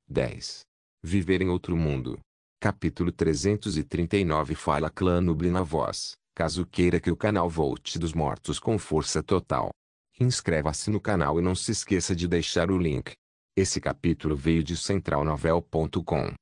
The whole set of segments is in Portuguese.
10. Viver em outro mundo. Capítulo 339. Fala Clã Nubli na voz, caso queira que o canal volte dos mortos com força total. Inscreva-se no canal e não se esqueça de deixar o link. Esse capítulo veio de centralnovel.com.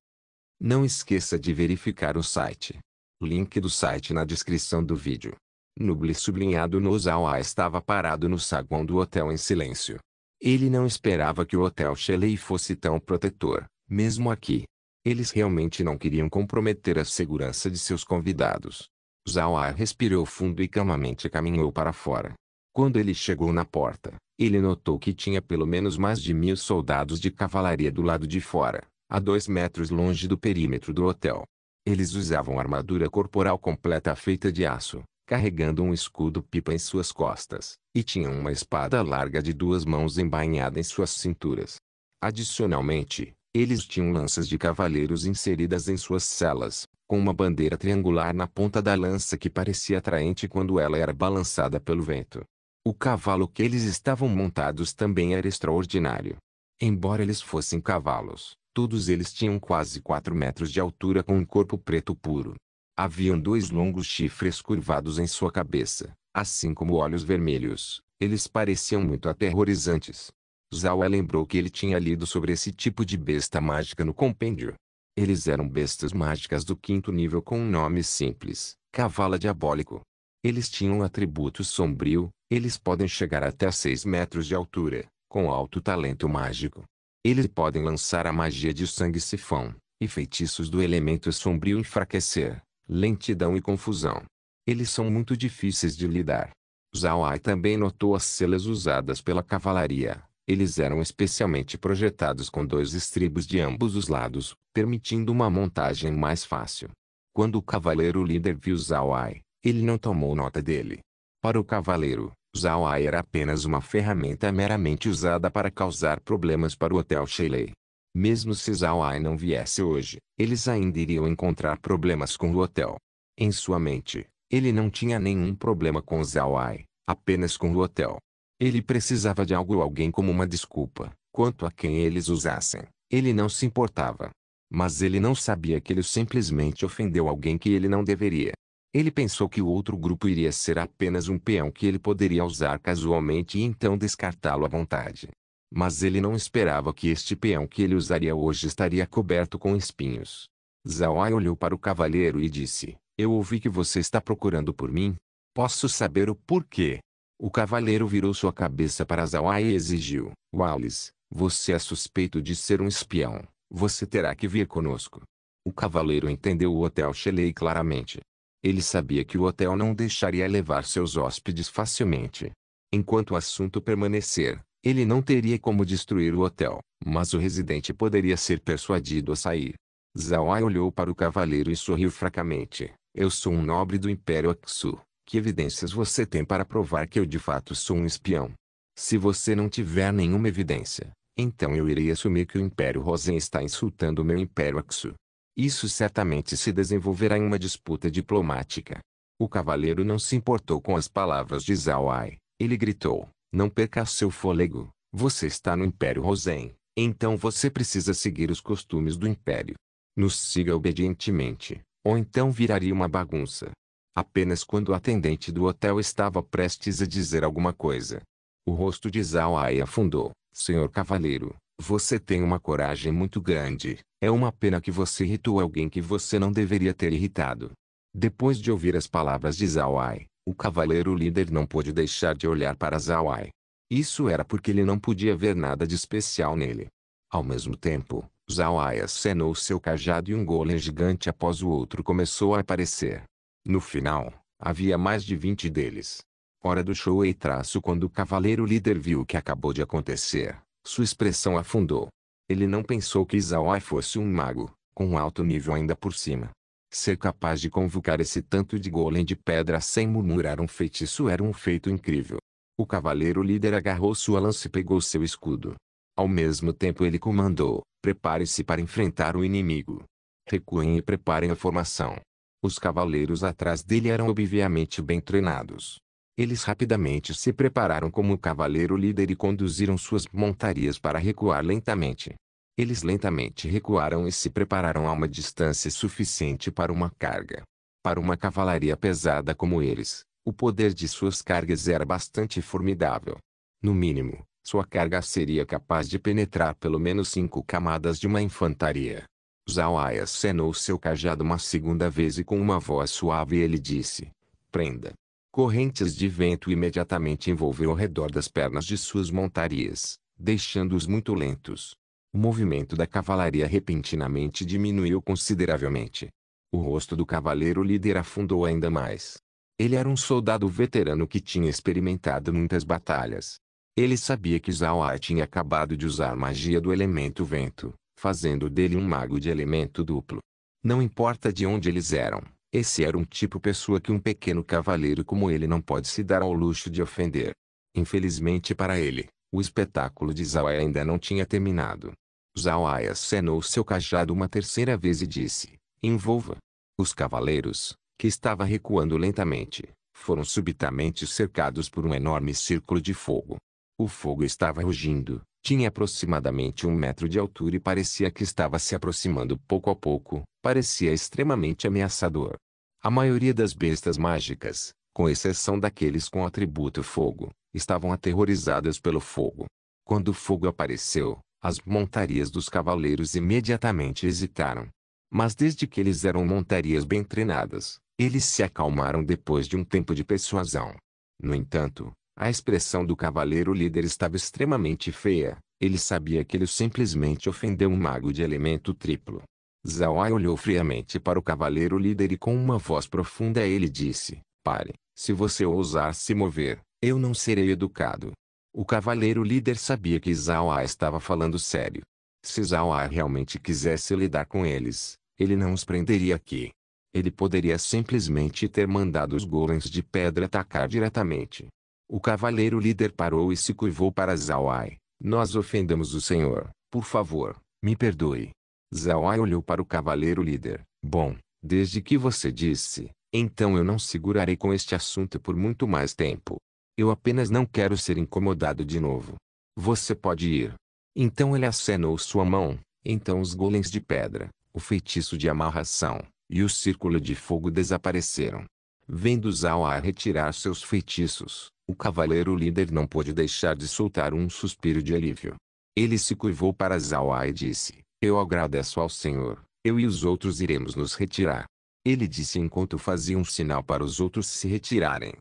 Não esqueça de verificar o site. Link do site na descrição do vídeo. Nubli sublinhado no Zawa estava parado no saguão do hotel em silêncio. Ele não esperava que o Hotel Shelley fosse tão protetor, mesmo aqui. Eles realmente não queriam comprometer a segurança de seus convidados. Zawa respirou fundo e calmamente caminhou para fora. Quando ele chegou na porta, ele notou que tinha pelo menos mais de 1000 soldados de cavalaria do lado de fora, a 2 metros longe do perímetro do hotel. Eles usavam armadura corporal completa feita de aço, carregando um escudo-pipa em suas costas, e tinham uma espada larga de 2 mãos embainhada em suas cinturas. Adicionalmente, eles tinham lanças de cavaleiros inseridas em suas celas, com uma bandeira triangular na ponta da lança que parecia atraente quando ela era balançada pelo vento. O cavalo que eles estavam montados também era extraordinário. Embora eles fossem cavalos, todos eles tinham quase 4 metros de altura com um corpo preto puro. Haviam 2 longos chifres curvados em sua cabeça, assim como olhos vermelhos. Eles pareciam muito aterrorizantes. Zawa lembrou que ele tinha lido sobre esse tipo de besta mágica no compêndio. Eles eram bestas mágicas do 5º nível com um nome simples, Cavalo Diabólico. Eles tinham um atributo sombrio, eles podem chegar até 6 metros de altura, com alto talento mágico. Eles podem lançar a magia de sangue sifão, e feitiços do elemento sombrio enfraquecer, lentidão e confusão. Eles são muito difíceis de lidar. Zawa também notou as selas usadas pela cavalaria. Eles eram especialmente projetados com 2 estribos de ambos os lados, permitindo uma montagem mais fácil. Quando o cavaleiro líder viu Zawa, ele não tomou nota dele. Para o cavaleiro, Zawa era apenas uma ferramenta meramente usada para causar problemas para o Hotel Shelley. Mesmo se Zawa não viesse hoje, eles ainda iriam encontrar problemas com o hotel. Em sua mente, ele não tinha nenhum problema com Zawa, apenas com o hotel. Ele precisava de algo ou alguém como uma desculpa. Quanto a quem eles usassem, ele não se importava. Mas ele não sabia que ele simplesmente ofendeu alguém que ele não deveria. Ele pensou que o outro grupo iria ser apenas um peão que ele poderia usar casualmente e então descartá-lo à vontade. Mas ele não esperava que este peão que ele usaria hoje estaria coberto com espinhos. Zawa olhou para o cavaleiro e disse: "Eu ouvi que você está procurando por mim. Posso saber o porquê?" O cavaleiro virou sua cabeça para Zawa e exigiu: "Wallace, você é suspeito de ser um espião. Você terá que vir conosco." O cavaleiro entendeu o Hotel Shelley claramente. Ele sabia que o hotel não deixaria levar seus hóspedes facilmente. Enquanto o assunto permanecer, ele não teria como destruir o hotel, mas o residente poderia ser persuadido a sair. Zawa olhou para o cavaleiro e sorriu fracamente. "Eu sou um nobre do Império Aksu. Que evidências você tem para provar que eu de fato sou um espião? Se você não tiver nenhuma evidência, então eu irei assumir que o Império Rosen está insultando o meu Império Aksu. Isso certamente se desenvolverá em uma disputa diplomática." O cavaleiro não se importou com as palavras de Zawa. Ele gritou: "Não perca seu fôlego. Você está no Império Rosen, então você precisa seguir os costumes do Império. Nos siga obedientemente, ou então viraria uma bagunça." Apenas quando o atendente do hotel estava prestes a dizer alguma coisa, o rosto de Zawa afundou. "Senhor cavaleiro, você tem uma coragem muito grande. É uma pena que você irritou alguém que você não deveria ter irritado." Depois de ouvir as palavras de Zawa, o cavaleiro líder não pôde deixar de olhar para Zawa. Isso era porque ele não podia ver nada de especial nele. Ao mesmo tempo, Zawa acenou seu cajado e um golem gigante após o outro começou a aparecer. No final, havia mais de 20 deles. Hora do show e traço. Quando o cavaleiro líder viu o que acabou de acontecer, sua expressão afundou. Ele não pensou que Zawa fosse um mago, com um alto nível ainda por cima. Ser capaz de convocar esse tanto de golem de pedra sem murmurar um feitiço era um feito incrível. O cavaleiro líder agarrou sua lança e pegou seu escudo. Ao mesmo tempo ele comandou: "Prepare-se para enfrentar o inimigo. Recuem e preparem a formação." Os cavaleiros atrás dele eram obviamente bem treinados. Eles rapidamente se prepararam como o cavaleiro líder e conduziram suas montarias para recuar lentamente. Eles lentamente recuaram e se prepararam a uma distância suficiente para uma carga. Para uma cavalaria pesada como eles, o poder de suas cargas era bastante formidável. No mínimo, sua carga seria capaz de penetrar pelo menos 5 camadas de uma infantaria. Zhao Ai acenou seu cajado uma segunda vez e com uma voz suave ele disse: prenda. Correntes de vento imediatamente envolveram ao redor das pernas de suas montarias, deixando-os muito lentos. O movimento da cavalaria repentinamente diminuiu consideravelmente. O rosto do cavaleiro líder afundou ainda mais. Ele era um soldado veterano que tinha experimentado muitas batalhas. Ele sabia que Zhao Ai tinha acabado de usar magia do elemento vento, fazendo dele um mago de elemento duplo. Não importa de onde eles eram, esse era um tipo pessoa que um pequeno cavaleiro como ele não pode se dar ao luxo de ofender. Infelizmente para ele, o espetáculo de Zhao Ai ainda não tinha terminado. Zhao Ai acenou seu cajado uma terceira vez e disse: envolva. Os cavaleiros, que estava recuando lentamente, foram subitamente cercados por um enorme círculo de fogo. O fogo estava rugindo, tinha aproximadamente 1 metro de altura e parecia que estava se aproximando pouco a pouco, parecia extremamente ameaçador. A maioria das bestas mágicas, com exceção daqueles com o atributo fogo, estavam aterrorizadas pelo fogo. Quando o fogo apareceu, as montarias dos cavaleiros imediatamente hesitaram. Mas desde que eles eram montarias bem treinadas, eles se acalmaram depois de um tempo de persuasão. No entanto, a expressão do cavaleiro líder estava extremamente feia. Ele sabia que ele simplesmente ofendeu um mago de elemento triplo. Zhao Ai olhou friamente para o cavaleiro líder e com uma voz profunda ele disse: pare, se você ousar se mover, eu não serei educado. O cavaleiro líder sabia que Zhao Ai estava falando sério. Se Zhao Ai realmente quisesse lidar com eles, ele não os prenderia aqui. Ele poderia simplesmente ter mandado os golems de pedra atacar diretamente. O cavaleiro líder parou e se curvou para Zhao Ai. Nós ofendemos o senhor, por favor, me perdoe. Zhao Ai olhou para o cavaleiro líder. Bom, desde que você disse, então eu não segurarei com este assunto por muito mais tempo. Eu apenas não quero ser incomodado de novo. Você pode ir. Então ele acenou sua mão, então os golems de pedra, o feitiço de amarração, e o círculo de fogo desapareceram. Vendo Zhao Ai retirar seus feitiços, o cavaleiro líder não pôde deixar de soltar um suspiro de alívio. Ele se curvou para Zhao Ai e disse: eu agradeço ao senhor, eu e os outros iremos nos retirar. Ele disse enquanto fazia um sinal para os outros se retirarem.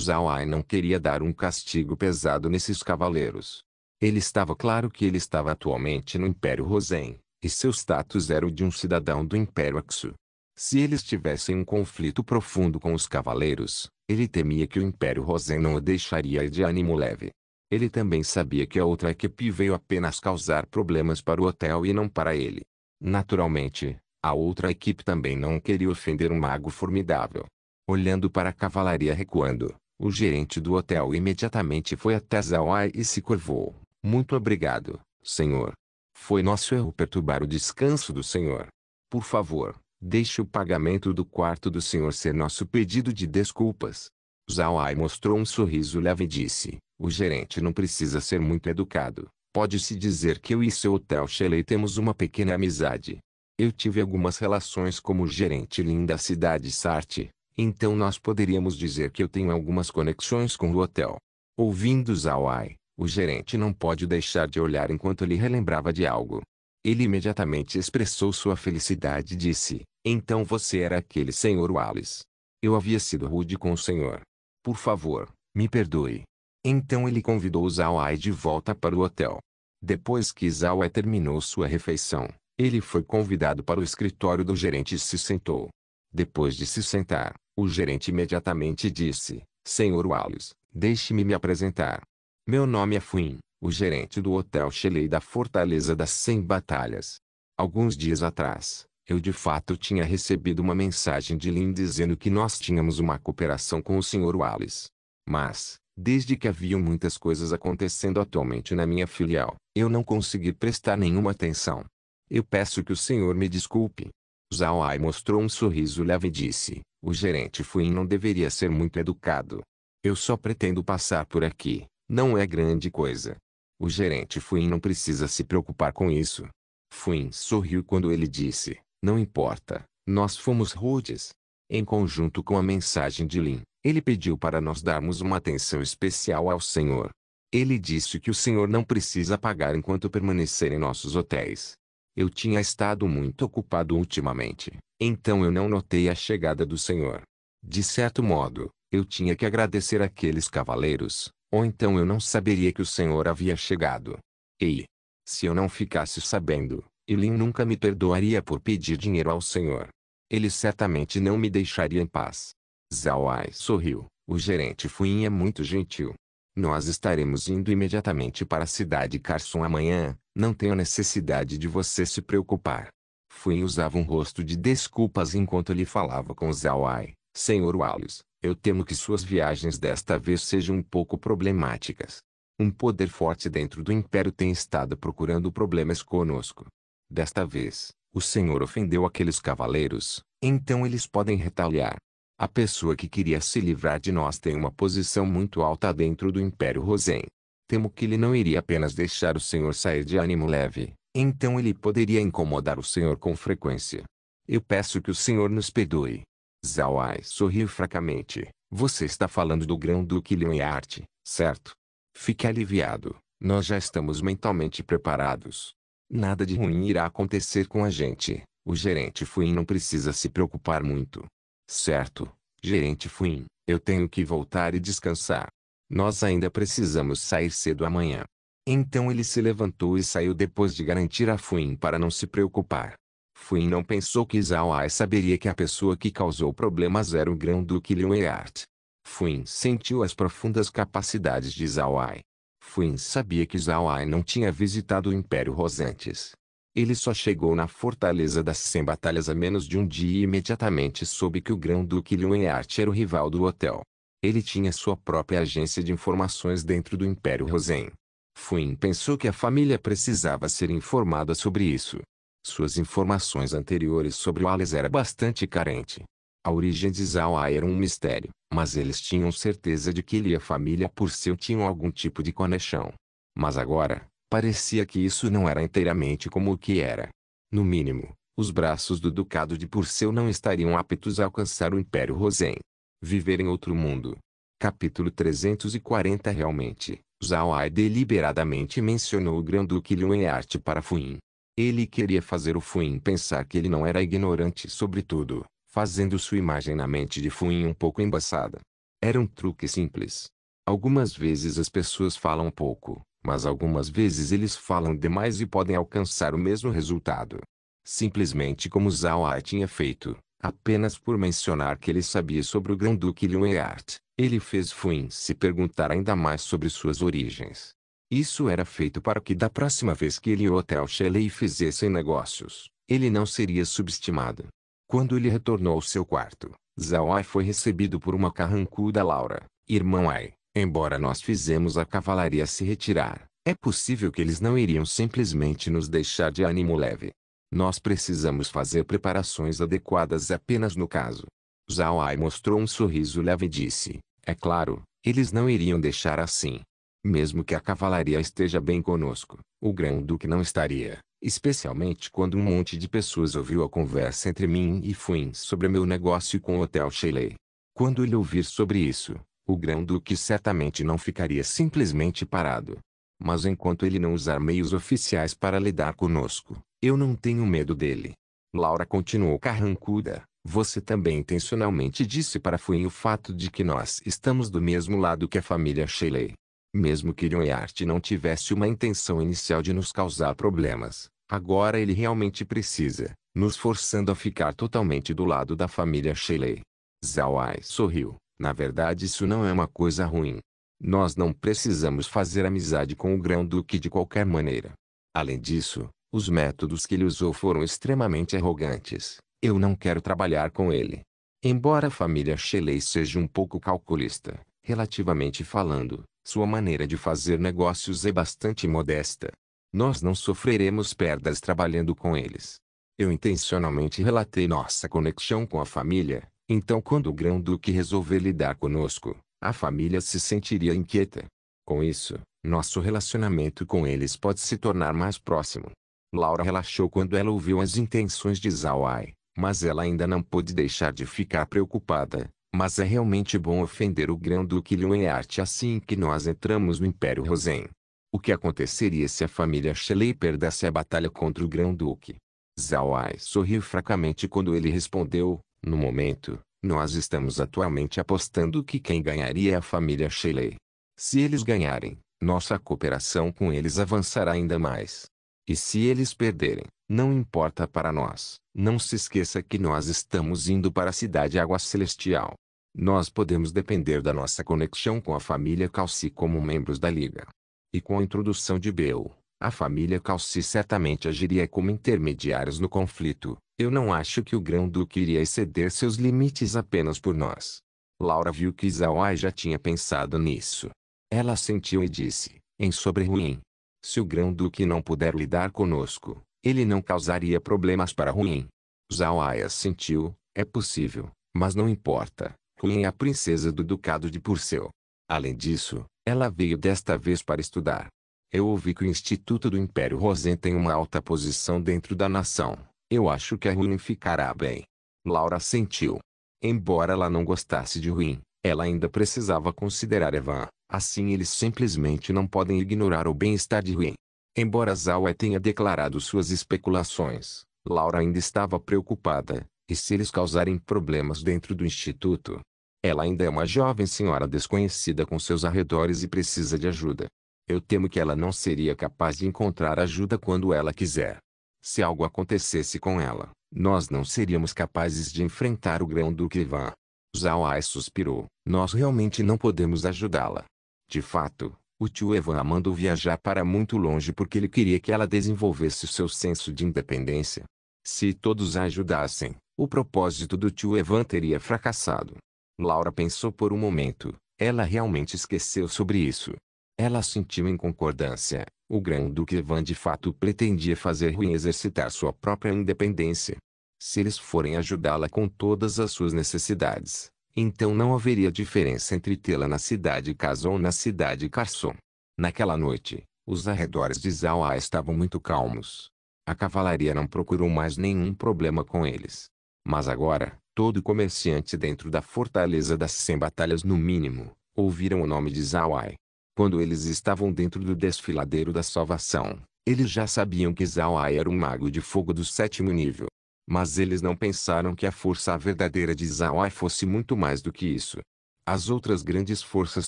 Zhao Ai não queria dar um castigo pesado nesses cavaleiros. Ele estava claro que ele estava atualmente no Império Rosen, e seu status era o de um cidadão do Império Aksu. Se eles tivessem um conflito profundo com os cavaleiros, ele temia que o Império Rosen não o deixaria ir de ânimo leve. Ele também sabia que a outra equipe veio apenas causar problemas para o hotel e não para ele. Naturalmente, a outra equipe também não queria ofender um mago formidável. Olhando para a cavalaria recuando, o gerente do hotel imediatamente foi até Zhao Ai e se curvou. Muito obrigado, senhor. Foi nosso erro perturbar o descanso do senhor. Por favor, deixe o pagamento do quarto do senhor ser nosso pedido de desculpas. Zhao Ai mostrou um sorriso leve e disse: o gerente não precisa ser muito educado. Pode-se dizer que eu e seu hotel Shelley temos uma pequena amizade. Eu tive algumas relações como gerente Lin da cidade Sarte, então nós poderíamos dizer que eu tenho algumas conexões com o hotel. Ouvindo Zhao Ai, o gerente não pode deixar de olhar enquanto ele relembrava de algo. Ele imediatamente expressou sua felicidade e disse: então você era aquele senhor Wallace. Eu havia sido rude com o senhor. Por favor, me perdoe. Então ele convidou Zhao Ai de volta para o hotel. Depois que Zhao Ai terminou sua refeição, ele foi convidado para o escritório do gerente e se sentou. Depois de se sentar, o gerente imediatamente disse: senhor Wallace, deixe-me me apresentar. Meu nome é Fuin, o gerente do Hotel Shelley da Fortaleza das 100 Batalhas. Alguns dias atrás, eu de fato tinha recebido uma mensagem de Lin dizendo que nós tínhamos uma cooperação com o Sr. Wallace. Mas, desde que haviam muitas coisas acontecendo atualmente na minha filial, eu não consegui prestar nenhuma atenção. Eu peço que o senhor me desculpe. Zhao Ai mostrou um sorriso leve e disse: o gerente Fuin não deveria ser muito educado. Eu só pretendo passar por aqui, não é grande coisa. O gerente Fuin não precisa se preocupar com isso. Fuin sorriu quando ele disse, não importa, nós fomos rudes. Em conjunto com a mensagem de Lin, ele pediu para nós darmos uma atenção especial ao Senhor. Ele disse que o Senhor não precisa pagar enquanto permanecer em nossos hotéis. Eu tinha estado muito ocupado ultimamente, então eu não notei a chegada do Senhor. De certo modo, eu tinha que agradecer àqueles cavaleiros, ou então eu não saberia que o Senhor havia chegado. Ei! Se eu não ficasse sabendo, Lin nunca me perdoaria por pedir dinheiro ao Senhor. Ele certamente não me deixaria em paz. Zhao Ai sorriu. O gerente Fuin é muito gentil. Nós estaremos indo imediatamente para a cidade Carson amanhã, não tenho necessidade de você se preocupar. Fuin usava um rosto de desculpas enquanto ele falava com Zhao Ai. Senhor Wallace, eu temo que suas viagens desta vez sejam um pouco problemáticas. Um poder forte dentro do Império tem estado procurando problemas conosco. Desta vez, o Senhor ofendeu aqueles cavaleiros, então eles podem retaliar. A pessoa que queria se livrar de nós tem uma posição muito alta dentro do Império Rosen. Temo que ele não iria apenas deixar o Senhor sair de ânimo leve, então ele poderia incomodar o Senhor com frequência. Eu peço que o Senhor nos perdoe. Zhao Ai sorriu fracamente. Você está falando do Grão-Duque Liunyart, certo? Fique aliviado, nós já estamos mentalmente preparados. Nada de ruim irá acontecer com a gente, o gerente Fuin não precisa se preocupar muito. Certo, gerente Fuin, eu tenho que voltar e descansar. Nós ainda precisamos sair cedo amanhã. Então ele se levantou e saiu depois de garantir a Fuin para não se preocupar. Fuin não pensou que Zhao Ai saberia que a pessoa que causou problemas era o Grão-Duque Liunyart. Fuin sentiu as profundas capacidades de Zhao Ai. Fuin sabia que Zhao Ai não tinha visitado o Império Rosen antes. Ele só chegou na Fortaleza das 100 Batalhas há menos de um dia e imediatamente soube que o Grão-Duque Liunyart era o rival do hotel. Ele tinha sua própria agência de informações dentro do Império Rosen. Fuin pensou que a família precisava ser informada sobre isso. Suas informações anteriores sobre Wallace era bastante carente. A origem de Zhao Ai era um mistério, mas eles tinham certeza de que ele e a família Purcell tinham algum tipo de conexão. Mas agora, parecia que isso não era inteiramente como o que era. No mínimo, os braços do Ducado de Purcell não estariam aptos a alcançar o Império Rosen. Viver em outro mundo. Capítulo 340. Realmente, Zhao Ai deliberadamente mencionou o Grão-Duque Liunyart para Fuin. Ele queria fazer o Fuin pensar que ele não era ignorante sobre tudo, fazendo sua imagem na mente de Fuin um pouco embaçada. Era um truque simples. Algumas vezes as pessoas falam pouco, mas algumas vezes eles falam demais e podem alcançar o mesmo resultado. Simplesmente como Zhao Ai tinha feito, apenas por mencionar que ele sabia sobre o Grão-Duque Liunyart, ele fez Fuin se perguntar ainda mais sobre suas origens. Isso era feito para que da próxima vez que ele e o Hotel Shelley fizessem negócios, ele não seria subestimado. Quando ele retornou ao seu quarto, Zhao Ai foi recebido por uma carrancuda Laura. Irmão Ai, embora nós fizemos a cavalaria se retirar, é possível que eles não iriam simplesmente nos deixar de ânimo leve. Nós precisamos fazer preparações adequadas apenas no caso. Zhao Ai mostrou um sorriso leve e disse, é claro, eles não iriam deixar assim. Mesmo que a cavalaria esteja bem conosco, o Grão-Duque não estaria, especialmente quando um monte de pessoas ouviu a conversa entre mim e Fuin sobre meu negócio com o Hotel Shelley. Quando ele ouvir sobre isso, o Grão-Duque certamente não ficaria simplesmente parado. Mas enquanto ele não usar meios oficiais para lidar conosco, eu não tenho medo dele. Laura continuou carrancuda. Você também intencionalmente disse para Fuin o fato de que nós estamos do mesmo lado que a família Shelley. Mesmo que Liunyart não tivesse uma intenção inicial de nos causar problemas, agora ele realmente precisa, nos forçando a ficar totalmente do lado da família Shelley. Zhao Ai sorriu. Na verdade isso não é uma coisa ruim. Nós não precisamos fazer amizade com o Grão-Duque de qualquer maneira. Além disso, os métodos que ele usou foram extremamente arrogantes. Eu não quero trabalhar com ele. Embora a família Shelley seja um pouco calculista, relativamente falando, sua maneira de fazer negócios é bastante modesta. Nós não sofreremos perdas trabalhando com eles. Eu intencionalmente relatei nossa conexão com a família, então quando o Grão-Duque resolver lidar conosco, a família se sentiria inquieta. Com isso, nosso relacionamento com eles pode se tornar mais próximo. Laura relaxou quando ela ouviu as intenções de Zhao Ai, mas ela ainda não pôde deixar de ficar preocupada. Mas é realmente bom ofender o Grão-Duque Liu Enarte assim que nós entramos no Império Rosen. O que aconteceria se a família Shelley perdesse a batalha contra o Grão-Duque? Zhao Ai sorriu fracamente quando ele respondeu, no momento, nós estamos atualmente apostando que quem ganharia é a família Shelley. Se eles ganharem, nossa cooperação com eles avançará ainda mais. E se eles perderem, não importa para nós. Não se esqueça que nós estamos indo para a cidade Água Celestial. Nós podemos depender da nossa conexão com a família Calci como membros da Liga. E com a introdução de Bel, a família Calci certamente agiria como intermediários no conflito. Eu não acho que o Grão-Duque iria exceder seus limites apenas por nós. Laura viu que Zhao Ai já tinha pensado nisso. Ela assentiu e disse, em sobre Ruim. Se o Grão-Duque não puder lidar conosco, ele não causaria problemas para Ruim. Zhao Ai assentiu, é possível, mas não importa. Ruim é a princesa do Ducado de Purcell. Além disso, ela veio desta vez para estudar. Eu ouvi que o Instituto do Império Rosen tem uma alta posição dentro da nação. Eu acho que a Ruim ficará bem. Laura assentiu. Embora ela não gostasse de Ruim, ela ainda precisava considerar Evan. Assim eles simplesmente não podem ignorar o bem-estar de Ruim. Embora Zhao Ai tenha declarado suas especulações, Laura ainda estava preocupada. E se eles causarem problemas dentro do instituto? Ela ainda é uma jovem senhora desconhecida com seus arredores e precisa de ajuda. Eu temo que ela não seria capaz de encontrar ajuda quando ela quiser. Se algo acontecesse com ela, nós não seríamos capazes de enfrentar o Grão-Duque Ivan. Zhao Ai suspirou. Nós realmente não podemos ajudá-la. De fato, o tio Evan a mandou viajar para muito longe porque ele queria que ela desenvolvesse seu senso de independência. Se todos a ajudassem, o propósito do tio Evan teria fracassado. Laura pensou por um momento. Ela realmente esqueceu sobre isso. Ela sentiu em concordância. O Grão-Duque Evan de fato pretendia fazer Ruim exercitar sua própria independência. Se eles forem ajudá-la com todas as suas necessidades, então não haveria diferença entre tê-la na cidade Kazon ou na cidade Carson. Naquela noite, os arredores de Zhao Ai estavam muito calmos. A cavalaria não procurou mais nenhum problema com eles. Mas agora, todo comerciante dentro da Fortaleza das 100 Batalhas no mínimo, ouviram o nome de Zhao Ai. Quando eles estavam dentro do desfiladeiro da salvação, eles já sabiam que Zhao Ai era um mago de fogo do 7º nível. Mas eles não pensaram que a força verdadeira de Zhao Ai fosse muito mais do que isso. As outras grandes forças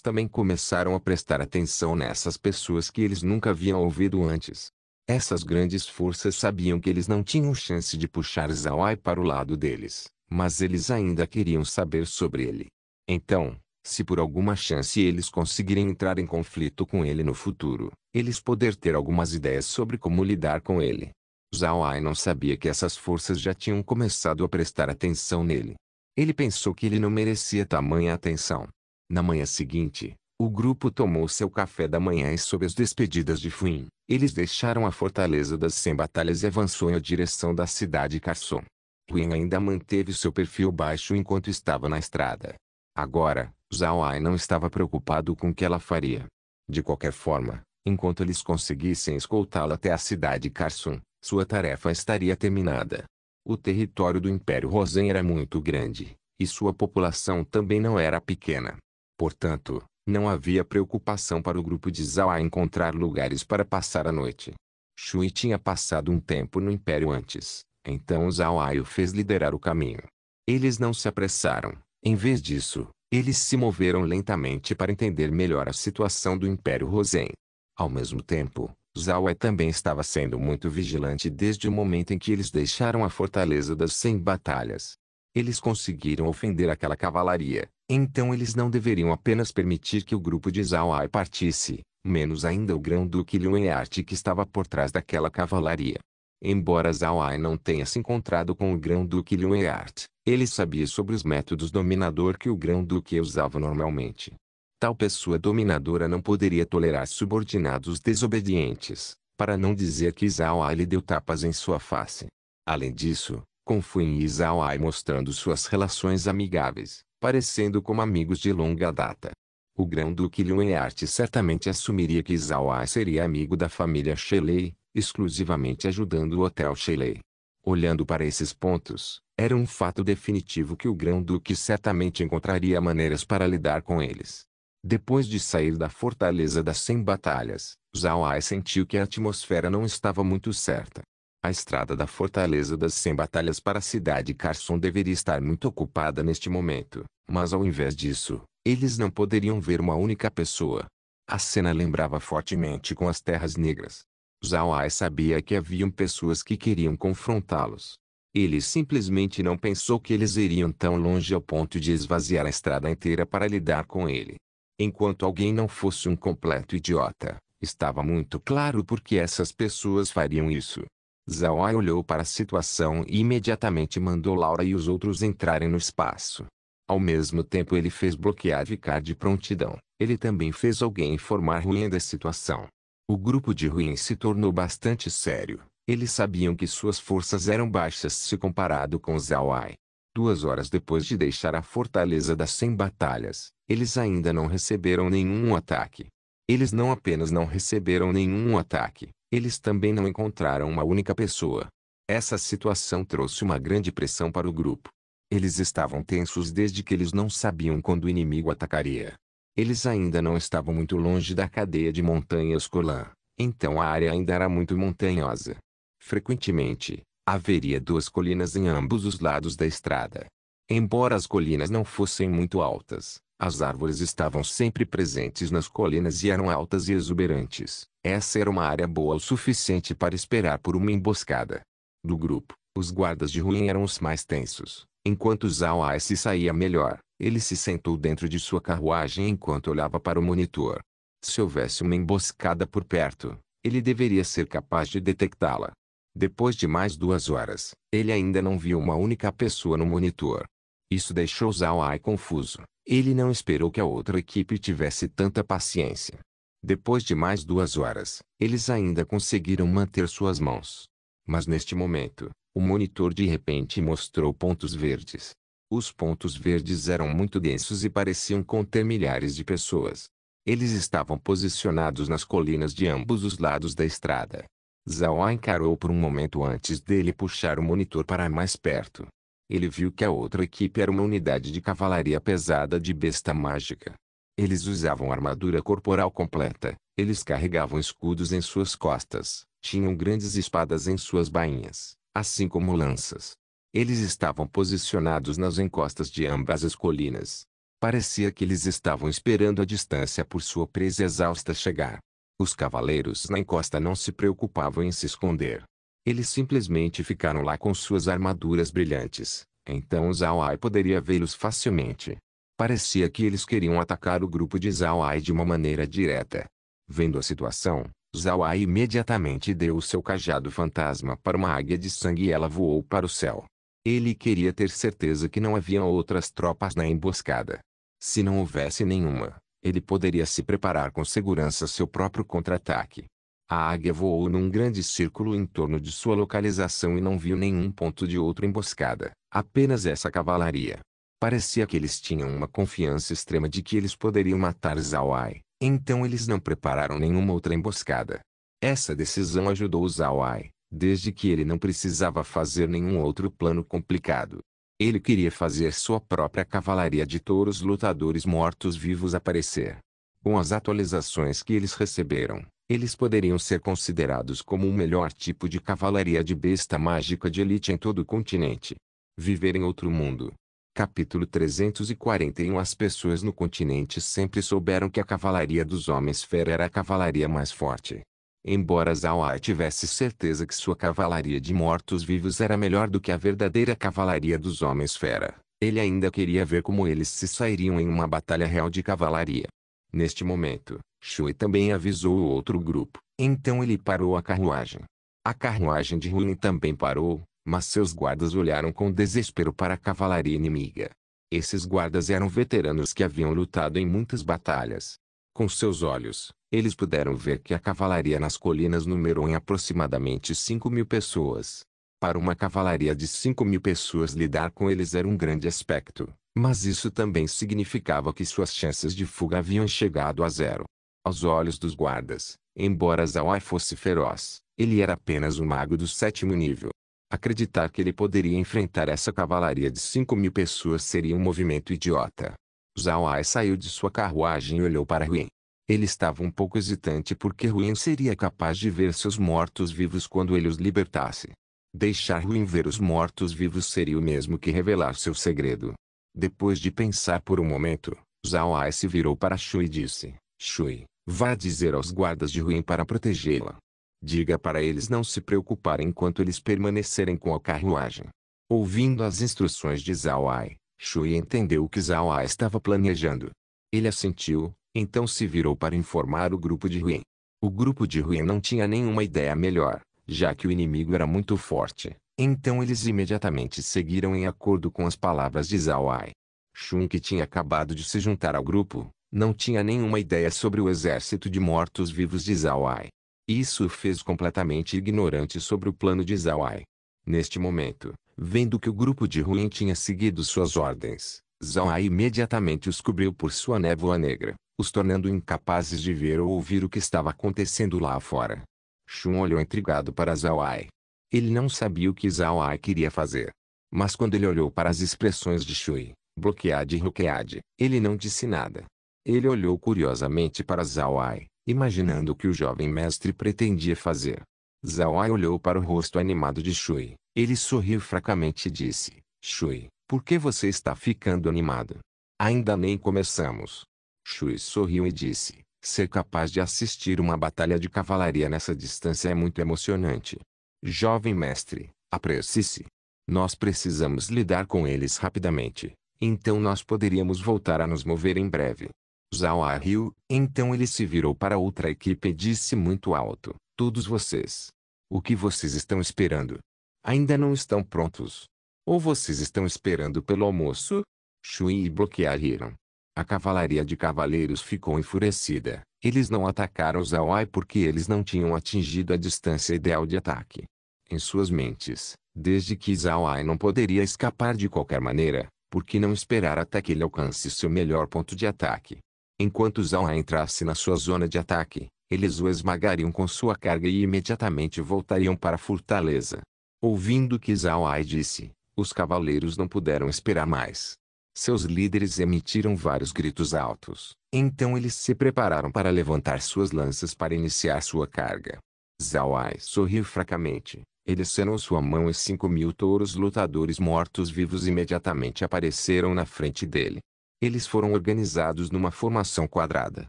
também começaram a prestar atenção nessas pessoas que eles nunca haviam ouvido antes. Essas grandes forças sabiam que eles não tinham chance de puxar Zhao Ai para o lado deles, mas eles ainda queriam saber sobre ele. Então, se por alguma chance eles conseguirem entrar em conflito com ele no futuro, eles poder ter algumas ideias sobre como lidar com ele. Zhao Ai não sabia que essas forças já tinham começado a prestar atenção nele. Ele pensou que ele não merecia tamanha atenção. Na manhã seguinte, o grupo tomou seu café da manhã e sob as despedidas de Fuin, eles deixaram a Fortaleza das 100 Batalhas e avançou em direção da cidade Carson. Fuin ainda manteve seu perfil baixo enquanto estava na estrada. Agora, Zhao Ai não estava preocupado com o que ela faria. De qualquer forma, enquanto eles conseguissem escoltá-la até a cidade Carson, sua tarefa estaria terminada. O território do Império Rosen era muito grande, e sua população também não era pequena. Portanto, não havia preocupação para o grupo de Zhao Ai encontrar lugares para passar a noite. Shui tinha passado um tempo no Império antes, então Zhao Ai o fez liderar o caminho. Eles não se apressaram. Em vez disso, eles se moveram lentamente para entender melhor a situação do Império Rosen. Ao mesmo tempo, Zhao Ai também estava sendo muito vigilante desde o momento em que eles deixaram a Fortaleza das 100 Batalhas. Eles conseguiram ofender aquela cavalaria, então eles não deveriam apenas permitir que o grupo de Zhao Ai partisse, menos ainda o Grão-Duque Liu Enarte que estava por trás daquela cavalaria. Embora Zhao Ai não tenha se encontrado com o Grão-Duque Liu Enarte, ele sabia sobre os métodos dominador que o Grão-Duque usava normalmente. Tal pessoa dominadora não poderia tolerar subordinados desobedientes, para não dizer que Zhao Ai lhe deu tapas em sua face. Além disso, com Fuin e Zhao Ai mostrando suas relações amigáveis, parecendo como amigos de longa data. O Grão-Duque Liu Enarte certamente assumiria que Zhao Ai seria amigo da família Shelley, exclusivamente ajudando o Hotel Shelley. Olhando para esses pontos, era um fato definitivo que o Grão-Duque certamente encontraria maneiras para lidar com eles. Depois de sair da Fortaleza das 100 Batalhas, Zhao Ai sentiu que a atmosfera não estava muito certa. A estrada da Fortaleza das 100 Batalhas para a cidade Carson deveria estar muito ocupada neste momento, mas ao invés disso, eles não poderiam ver uma única pessoa. A cena lembrava fortemente com as Terras Negras. Zhao Ai sabia que haviam pessoas que queriam confrontá-los. Ele simplesmente não pensou que eles iriam tão longe ao ponto de esvaziar a estrada inteira para lidar com ele. Enquanto alguém não fosse um completo idiota, estava muito claro por que essas pessoas fariam isso. Zhao Ai olhou para a situação e imediatamente mandou Laura e os outros entrarem no espaço. Ao mesmo tempo ele fez bloquear Vicar de prontidão. Ele também fez alguém informar Ruin da situação. O grupo de Ruin se tornou bastante sério. Eles sabiam que suas forças eram baixas se comparado com Zhao Ai. 2 horas depois de deixar a Fortaleza das 100 Batalhas, eles ainda não receberam nenhum ataque. Eles não apenas não receberam nenhum ataque, eles também não encontraram uma única pessoa. Essa situação trouxe uma grande pressão para o grupo. Eles estavam tensos desde que eles não sabiam quando o inimigo atacaria. Eles ainda não estavam muito longe da cadeia de montanhas Colan, então a área ainda era muito montanhosa. Frequentemente, haveria 2 colinas em ambos os lados da estrada. Embora as colinas não fossem muito altas, as árvores estavam sempre presentes nas colinas e eram altas e exuberantes. Essa era uma área boa o suficiente para esperar por uma emboscada. Do grupo, os guardas de Ruin eram os mais tensos. Enquanto Zhao Ai se saía melhor, ele se sentou dentro de sua carruagem enquanto olhava para o monitor. Se houvesse uma emboscada por perto, ele deveria ser capaz de detectá-la. Depois de mais 2 horas, ele ainda não viu uma única pessoa no monitor. Isso deixou Zhao Ai confuso. Ele não esperou que a outra equipe tivesse tanta paciência. Depois de mais 2 horas, eles ainda conseguiram manter suas mãos. Mas neste momento, o monitor de repente mostrou pontos verdes. Os pontos verdes eram muito densos e pareciam conter milhares de pessoas. Eles estavam posicionados nas colinas de ambos os lados da estrada. Zhao Ai encarou por um momento antes dele puxar o monitor para mais perto. Ele viu que a outra equipe era uma unidade de cavalaria pesada de besta mágica. Eles usavam armadura corporal completa, eles carregavam escudos em suas costas, tinham grandes espadas em suas bainhas, assim como lanças. Eles estavam posicionados nas encostas de ambas as colinas. Parecia que eles estavam esperando a distância por sua presa exausta chegar. Os cavaleiros na encosta não se preocupavam em se esconder. Eles simplesmente ficaram lá com suas armaduras brilhantes, então Zhao Ai poderia vê-los facilmente. Parecia que eles queriam atacar o grupo de Zhao Ai de uma maneira direta. Vendo a situação, Zhao Ai imediatamente deu o seu cajado fantasma para uma águia de sangue e ela voou para o céu. Ele queria ter certeza que não haviam outras tropas na emboscada. Se não houvesse nenhuma, ele poderia se preparar com segurança seu próprio contra-ataque. A águia voou num grande círculo em torno de sua localização e não viu nenhum ponto de outra emboscada, apenas essa cavalaria. Parecia que eles tinham uma confiança extrema de que eles poderiam matar Zhao Ai, então eles não prepararam nenhuma outra emboscada. Essa decisão ajudou Zhao Ai, desde que ele não precisava fazer nenhum outro plano complicado. Ele queria fazer sua própria cavalaria de touros lutadores mortos-vivos aparecer. Com as atualizações que eles receberam, eles poderiam ser considerados como o melhor tipo de cavalaria de besta mágica de elite em todo o continente. Viver em outro mundo. Capítulo 341. As pessoas no continente sempre souberam que a cavalaria dos Homens-Fera era a cavalaria mais forte. Embora Zhao Ai tivesse certeza que sua cavalaria de mortos-vivos era melhor do que a verdadeira cavalaria dos Homens-Fera, ele ainda queria ver como eles se sairiam em uma batalha real de cavalaria. Neste momento, Shui também avisou o outro grupo, então ele parou a carruagem. A carruagem de Ruin também parou, mas seus guardas olharam com desespero para a cavalaria inimiga. Esses guardas eram veteranos que haviam lutado em muitas batalhas. Com seus olhos, eles puderam ver que a cavalaria nas colinas numerou em aproximadamente 5.000 pessoas. Para uma cavalaria de 5.000 pessoas lidar com eles era um grande aspecto, mas isso também significava que suas chances de fuga haviam chegado a zero. Aos olhos dos guardas, embora Zhao Ai fosse feroz, Ele era apenas um mago do 7º nível. Acreditar que ele poderia enfrentar essa cavalaria de 5.000 pessoas seria um movimento idiota. Zhao Ai saiu de sua carruagem e olhou para Huin. Ele estava um pouco hesitante porque Huin seria capaz de ver seus mortos-vivos quando ele os libertasse. Deixar Huin ver os mortos-vivos seria o mesmo que revelar seu segredo. Depois de pensar por um momento, Zhao Ai se virou para Shui e disse: Shui, vá dizer aos guardas de Huin para protegê-la. Diga para eles não se preocuparem enquanto eles permanecerem com a carruagem. Ouvindo as instruções de Zhao Ai, Shui entendeu o que Zhao Ai estava planejando. Ele assentiu, então se virou para informar o grupo de Huin. O grupo de Huin não tinha nenhuma ideia melhor, já que o inimigo era muito forte, então eles imediatamente seguiram em acordo com as palavras de Zhao Ai. Shun, que tinha acabado de se juntar ao grupo, não tinha nenhuma ideia sobre o exército de mortos-vivos de Zhao Ai. Isso o fez completamente ignorante sobre o plano de Zhao Ai. Neste momento, vendo que o grupo de Huin tinha seguido suas ordens, Zhao Ai imediatamente os cobriu por sua névoa negra, os tornando incapazes de ver ou ouvir o que estava acontecendo lá fora. Shun olhou intrigado para Zhao Ai. Ele não sabia o que Zhao Ai queria fazer. Mas quando ele olhou para as expressões de Shui, Bloqueade e Roqueade, ele não disse nada. Ele olhou curiosamente para Zhao Ai, imaginando o que o jovem mestre pretendia fazer. Zhao Ai olhou para o rosto animado de Shui. Ele sorriu fracamente e disse: Shui, por que você está ficando animado? Ainda nem começamos. Shui sorriu e disse: ser capaz de assistir uma batalha de cavalaria nessa distância é muito emocionante. Jovem mestre, apresse-se. Nós precisamos lidar com eles rapidamente, então nós poderíamos voltar a nos mover em breve. Zhao Ai riu, então ele se virou para outra equipe e disse muito alto: todos vocês. O que vocês estão esperando? Ainda não estão prontos? Ou vocês estão esperando pelo almoço? Shui e Bloquear riram. A cavalaria de cavaleiros ficou enfurecida. Eles não atacaram Zhao Ai porque eles não tinham atingido a distância ideal de ataque. Em suas mentes, desde que Zhao Ai não poderia escapar de qualquer maneira, por que não esperar até que ele alcance seu melhor ponto de ataque? Enquanto Zhao Ai entrasse na sua zona de ataque, eles o esmagariam com sua carga e imediatamente voltariam para a fortaleza. Ouvindo o que Zhao Ai disse, os cavaleiros não puderam esperar mais. Seus líderes emitiram vários gritos altos. Então eles se prepararam para levantar suas lanças para iniciar sua carga. Zhao Ai sorriu fracamente. Ele acenou sua mão e 5.000 touros lutadores mortos-vivos imediatamente apareceram na frente dele. Eles foram organizados numa formação quadrada,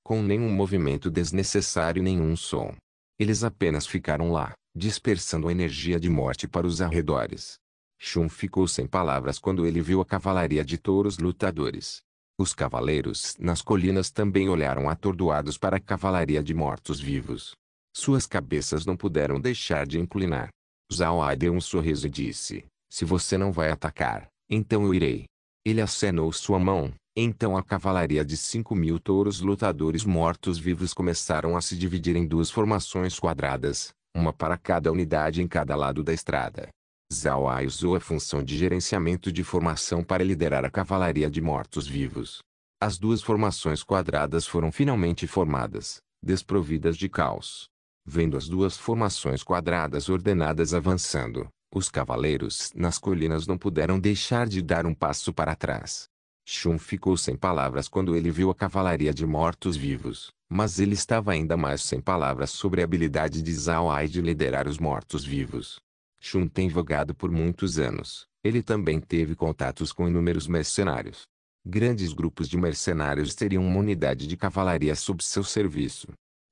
com nenhum movimento desnecessário e nenhum som. Eles apenas ficaram lá, dispersando a energia de morte para os arredores. Shun ficou sem palavras quando ele viu a cavalaria de touros lutadores. Os cavaleiros nas colinas também olharam atordoados para a cavalaria de mortos-vivos. Suas cabeças não puderam deixar de inclinar. Zhao Ai deu um sorriso e disse: se você não vai atacar, então eu irei. Ele acenou sua mão, então a cavalaria de 5.000 touros lutadores mortos-vivos começaram a se dividir em duas formações quadradas, uma para cada unidade em cada lado da estrada. Zhao Ai usou a função de gerenciamento de formação para liderar a cavalaria de mortos-vivos. As duas formações quadradas foram finalmente formadas, desprovidas de caos. Vendo as duas formações quadradas ordenadas avançando, os cavaleiros nas colinas não puderam deixar de dar um passo para trás. Shun ficou sem palavras quando ele viu a cavalaria de mortos-vivos, mas ele estava ainda mais sem palavras sobre a habilidade de Zhao Ai de liderar os mortos-vivos. Shun tem vogado por muitos anos. Ele também teve contatos com inúmeros mercenários. Grandes grupos de mercenários teriam uma unidade de cavalaria sob seu serviço.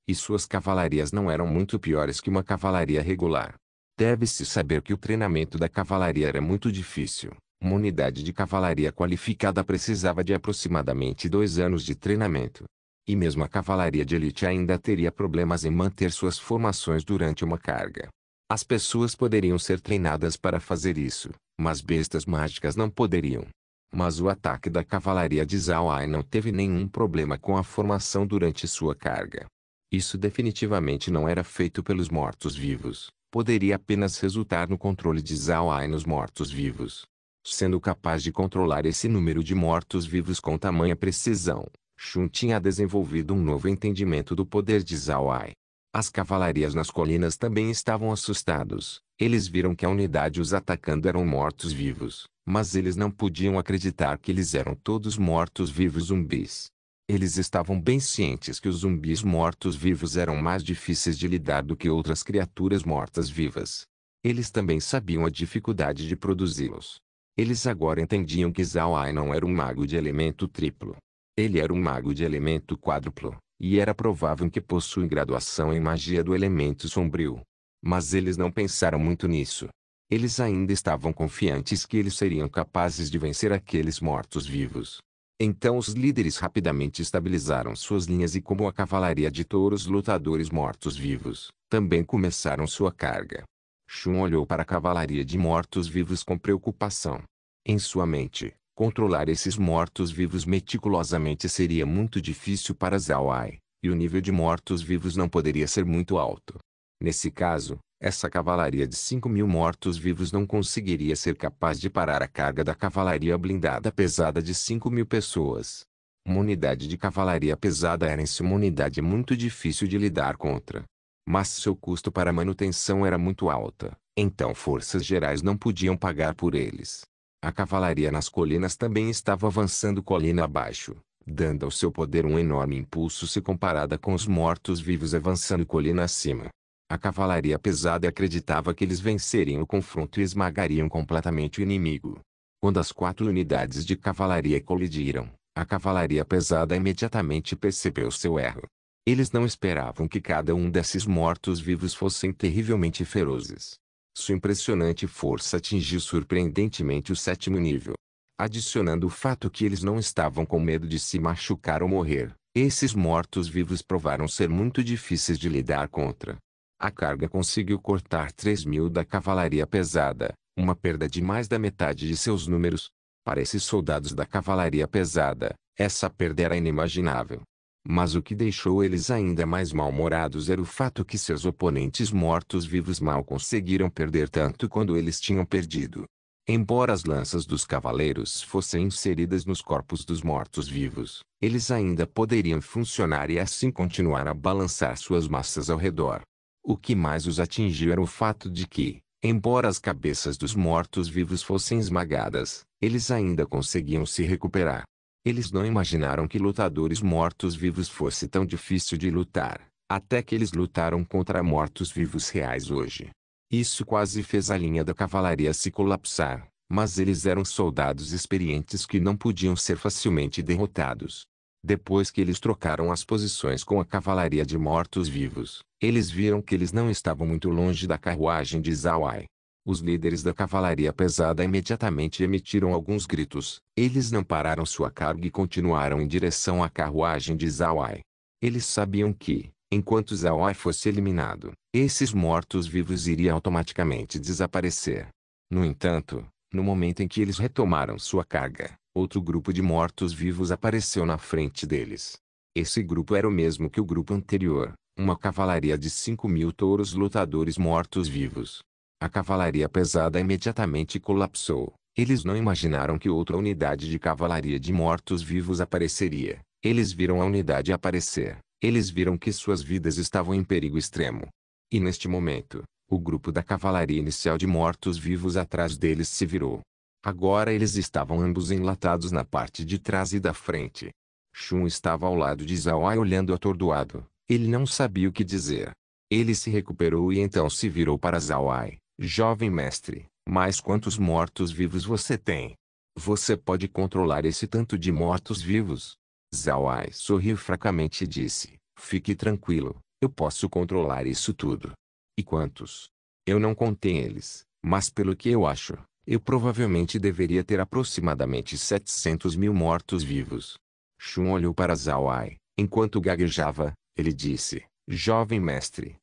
E suas cavalarias não eram muito piores que uma cavalaria regular. Deve-se saber que o treinamento da cavalaria era muito difícil. Uma unidade de cavalaria qualificada precisava de aproximadamente 2 anos de treinamento. E mesmo a cavalaria de elite ainda teria problemas em manter suas formações durante uma carga. As pessoas poderiam ser treinadas para fazer isso, mas bestas mágicas não poderiam. Mas o ataque da cavalaria de Zhao Ai não teve nenhum problema com a formação durante sua carga. Isso definitivamente não era feito pelos mortos-vivos. Poderia apenas resultar no controle de Zhao Ai nos mortos-vivos. Sendo capaz de controlar esse número de mortos-vivos com tamanha precisão, Shun tinha desenvolvido um novo entendimento do poder de Zhao Ai. As cavalarias nas colinas também estavam assustados. Eles viram que a unidade os atacando eram mortos-vivos, mas eles não podiam acreditar que eles eram todos mortos-vivos zumbis. Eles estavam bem cientes que os zumbis mortos-vivos eram mais difíceis de lidar do que outras criaturas mortas-vivas. Eles também sabiam a dificuldade de produzi-los. Eles agora entendiam que Zhao Ai não era um mago de elemento triplo. Ele era um mago de elemento quádruplo, e era provável que possui graduação em magia do elemento sombrio. Mas eles não pensaram muito nisso. Eles ainda estavam confiantes que eles seriam capazes de vencer aqueles mortos-vivos. Então os líderes rapidamente estabilizaram suas linhas e, como a cavalaria de touros lutadores mortos-vivos, também começaram sua carga. Shun olhou para a cavalaria de mortos-vivos com preocupação. Em sua mente, controlar esses mortos-vivos meticulosamente seria muito difícil para Zhao Ai, e o nível de mortos-vivos não poderia ser muito alto. Nesse caso, essa cavalaria de 5.000 mortos-vivos não conseguiria ser capaz de parar a carga da cavalaria blindada pesada de 5.000 pessoas. Uma unidade de cavalaria pesada era em si uma unidade muito difícil de lidar contra. Mas seu custo para manutenção era muito alta, então forças gerais não podiam pagar por eles. A cavalaria nas colinas também estava avançando colina abaixo, dando ao seu poder um enorme impulso se comparada com os mortos-vivos avançando colina acima. A cavalaria pesada acreditava que eles venceriam o confronto e esmagariam completamente o inimigo. Quando as 4 unidades de cavalaria colidiram, a cavalaria pesada imediatamente percebeu seu erro. Eles não esperavam que cada um desses mortos-vivos fossem terrivelmente ferozes. Sua impressionante força atingiu surpreendentemente o 7º nível. Adicionando o fato que eles não estavam com medo de se machucar ou morrer, esses mortos-vivos provaram ser muito difíceis de lidar contra. A carga conseguiu cortar 3.000 da cavalaria pesada, uma perda de mais da metade de seus números. Para esses soldados da cavalaria pesada, essa perda era inimaginável. Mas o que deixou eles ainda mais mal-humorados era o fato que seus oponentes mortos-vivos mal conseguiram perder tanto quando eles tinham perdido. Embora as lanças dos cavaleiros fossem inseridas nos corpos dos mortos-vivos, eles ainda poderiam funcionar e assim continuar a balançar suas massas ao redor. O que mais os atingiu era o fato de que, embora as cabeças dos mortos-vivos fossem esmagadas, eles ainda conseguiam se recuperar. Eles não imaginaram que lutadores mortos-vivos fosse tão difícil de lutar, até que eles lutaram contra mortos-vivos reais hoje. Isso quase fez a linha da cavalaria se colapsar, mas eles eram soldados experientes que não podiam ser facilmente derrotados. Depois que eles trocaram as posições com a cavalaria de mortos-vivos, eles viram que eles não estavam muito longe da carruagem de Zhao Ai. Os líderes da cavalaria pesada imediatamente emitiram alguns gritos. Eles não pararam sua carga e continuaram em direção à carruagem de Zhao Ai. Eles sabiam que, enquanto Zhao Ai fosse eliminado, esses mortos-vivos iriam automaticamente desaparecer. No entanto, no momento em que eles retomaram sua carga, outro grupo de mortos-vivos apareceu na frente deles. Esse grupo era o mesmo que o grupo anterior, uma cavalaria de 5.000 touros lutadores mortos-vivos. A cavalaria pesada imediatamente colapsou. Eles não imaginaram que outra unidade de cavalaria de mortos-vivos apareceria. Eles viram a unidade aparecer. Eles viram que suas vidas estavam em perigo extremo. E neste momento, o grupo da cavalaria inicial de mortos-vivos atrás deles se virou. Agora eles estavam ambos enlatados na parte de trás e da frente. Shun estava ao lado de Zhao Ai olhando atordoado. Ele não sabia o que dizer. Ele se recuperou e então se virou para Zhao Ai. Jovem mestre, mas quantos mortos-vivos você tem? Você pode controlar esse tanto de mortos-vivos? Zhao Ai sorriu fracamente e disse, fique tranquilo, eu posso controlar isso tudo. E quantos? Eu não contei eles, mas pelo que eu acho, eu provavelmente deveria ter aproximadamente 700.000 mortos-vivos. Shun olhou para Zhao Ai. Enquanto gaguejava, ele disse, jovem mestre,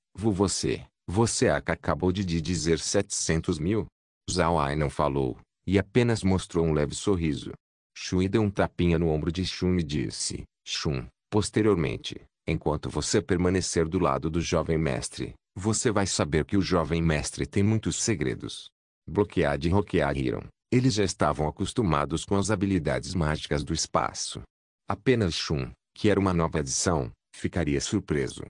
você acabou de dizer 700.000? Zhao Ai não falou, e apenas mostrou um leve sorriso. Shui deu um tapinha no ombro de Shun e disse, Shun, posteriormente, enquanto você permanecer do lado do jovem mestre, você vai saber que o jovem mestre tem muitos segredos. Bloqueado e Roquear riram. Eles já estavam acostumados com as habilidades mágicas do espaço. Apenas Shun, que era uma nova adição, ficaria surpreso.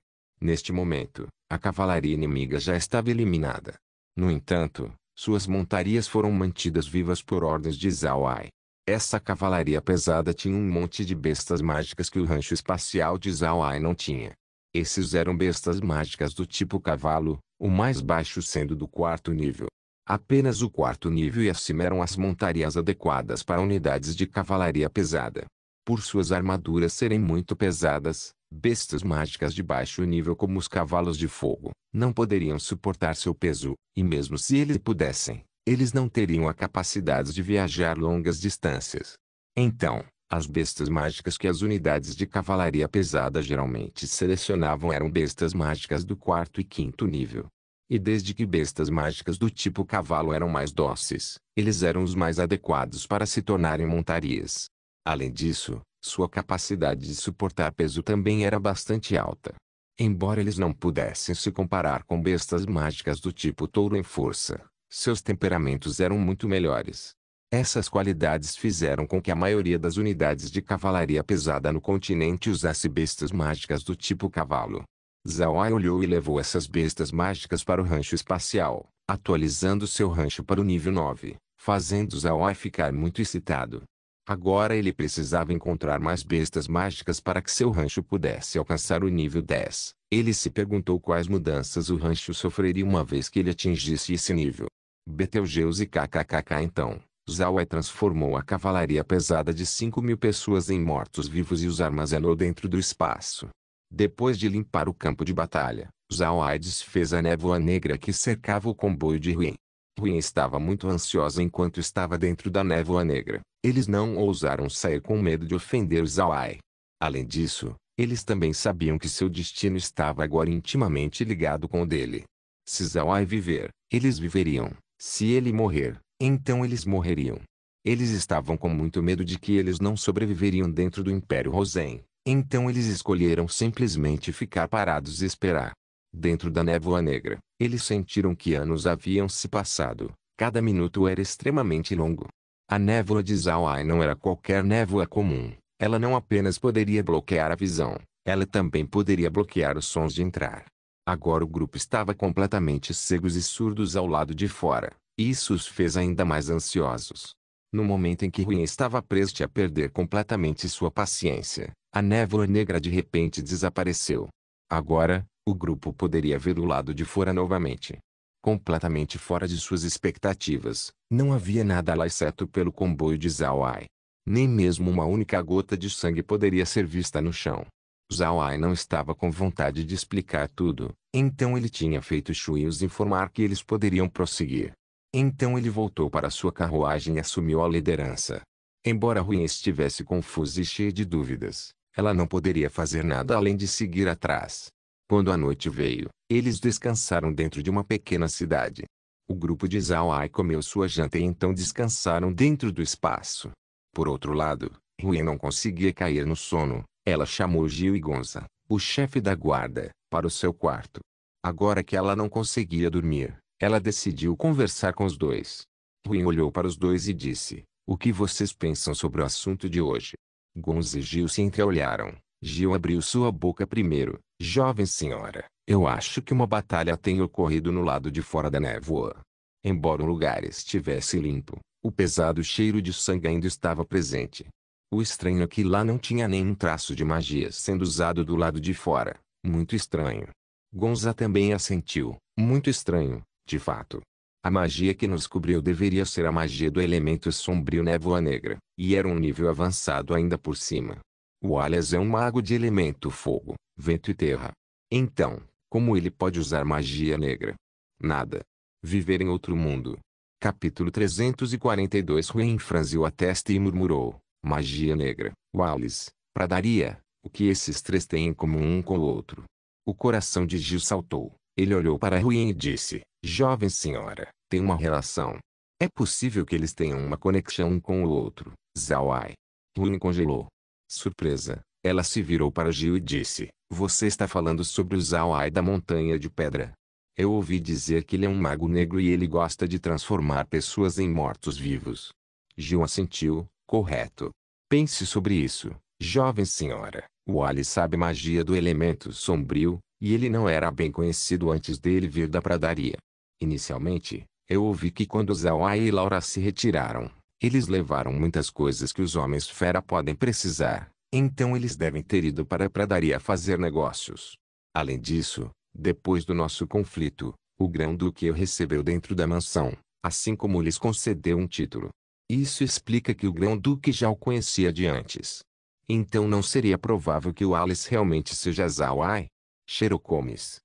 Neste momento, a cavalaria inimiga já estava eliminada. No entanto, suas montarias foram mantidas vivas por ordens de Zhao Ai. Essa cavalaria pesada tinha um monte de bestas mágicas que o rancho espacial de Zhao Ai não tinha. Esses eram bestas mágicas do tipo cavalo, o mais baixo sendo do 4º nível. Apenas o 4º nível e acima eram as montarias adequadas para unidades de cavalaria pesada. Por suas armaduras serem muito pesadas, bestas mágicas de baixo nível como os cavalos de fogo, não poderiam suportar seu peso, e mesmo se eles pudessem, eles não teriam a capacidade de viajar longas distâncias. Então, as bestas mágicas que as unidades de cavalaria pesada geralmente selecionavam eram bestas mágicas do 4º e 5º nível. E desde que bestas mágicas do tipo cavalo eram mais dóceis, eles eram os mais adequados para se tornarem montarias. Além disso, sua capacidade de suportar peso também era bastante alta. Embora eles não pudessem se comparar com bestas mágicas do tipo touro em força, seus temperamentos eram muito melhores. Essas qualidades fizeram com que a maioria das unidades de cavalaria pesada no continente usasse bestas mágicas do tipo cavalo. Zhao Ai olhou e levou essas bestas mágicas para o rancho espacial, atualizando seu rancho para o nível 9, fazendo Zhao Ai ficar muito excitado. Agora ele precisava encontrar mais bestas mágicas para que seu rancho pudesse alcançar o nível 10. Ele se perguntou quais mudanças o rancho sofreria uma vez que ele atingisse esse nível. Betelgeuse e kkkk. Então, Zhao Ai transformou a cavalaria pesada de 5.000 pessoas em mortos-vivos e os armazenou dentro do espaço. Depois de limpar o campo de batalha, Zhao Ai desfez a névoa negra que cercava o comboio de Huin. Huin estava muito ansiosa enquanto estava dentro da névoa negra. Eles não ousaram sair com medo de ofender Zhao Ai. Além disso, eles também sabiam que seu destino estava agora intimamente ligado com o dele. Se Zhao Ai viver, eles viveriam. Se ele morrer, então eles morreriam. Eles estavam com muito medo de que eles não sobreviveriam dentro do Império Rosen, então eles escolheram simplesmente ficar parados e esperar. Dentro da névoa negra, eles sentiram que anos haviam se passado. Cada minuto era extremamente longo. A névoa de Zhao Ai não era qualquer névoa comum. Ela não apenas poderia bloquear a visão, ela também poderia bloquear os sons de entrar. Agora o grupo estava completamente cegos e surdos ao lado de fora. Isso os fez ainda mais ansiosos. No momento em que Huin estava prestes a perder completamente sua paciência, a névoa negra de repente desapareceu. Agora, o grupo poderia ver o lado de fora novamente. Completamente fora de suas expectativas, não havia nada lá exceto pelo comboio de Zhao Ai. Nem mesmo uma única gota de sangue poderia ser vista no chão. Zhao Ai não estava com vontade de explicar tudo, então ele tinha feito Shui os informar que eles poderiam prosseguir. Então ele voltou para sua carruagem e assumiu a liderança. Embora Huin estivesse confusa e cheia de dúvidas, ela não poderia fazer nada além de seguir atrás. Quando a noite veio, eles descansaram dentro de uma pequena cidade. O grupo de Zhao Ai comeu sua janta e então descansaram dentro do espaço. Por outro lado, Huin não conseguia cair no sono. Ela chamou Gil e Gonza, o chefe da guarda, para o seu quarto. Agora que ela não conseguia dormir, ela decidiu conversar com os dois. Huin olhou para os dois e disse: "O que vocês pensam sobre o assunto de hoje?" Gonza e Gil se entreolharam. Gil abriu sua boca primeiro. "Jovem senhora, eu acho que uma batalha tem ocorrido no lado de fora da névoa." Embora o lugar estivesse limpo, o pesado cheiro de sangue ainda estava presente. O estranho é que lá não tinha nenhum traço de magia sendo usado do lado de fora. Muito estranho. Gonza também assentiu. Muito estranho, de fato. A magia que nos cobriu deveria ser a magia do elemento sombrio névoa negra, e era um nível avançado ainda por cima. O Alias é um mago de elemento fogo, vento e terra. Então, como ele pode usar magia negra? Nada. Viver em outro mundo. Capítulo 342. Huin franziu a testa e murmurou: "Magia negra, Wallace, pradaria, o que esses três têm em comum um com o outro?" O coração de Gil saltou. Ele olhou para Huin e disse: "Jovem senhora, tem uma relação. É possível que eles tenham uma conexão um com o outro." Zhao Ai. Huin congelou. Surpresa, ela se virou para Gil e disse: "Você está falando sobre o Zhao Ai da Montanha de Pedra? Eu ouvi dizer que ele é um mago negro e ele gosta de transformar pessoas em mortos-vivos." Gil assentiu. "Correto. Pense sobre isso, jovem senhora. O Ali sabe magia do elemento sombrio, e ele não era bem conhecido antes dele vir da pradaria. Inicialmente, eu ouvi que quando Zhao Ai e Laura se retiraram, eles levaram muitas coisas que os homens fera podem precisar, então eles devem ter ido para a pradaria fazer negócios. Além disso, depois do nosso conflito, o grão-duque o recebeu dentro da mansão, assim como lhes concedeu um título. Isso explica que o grão-duque já o conhecia de antes. Então não seria provável que o Alice realmente seja Zhao Ai? Xerocomes.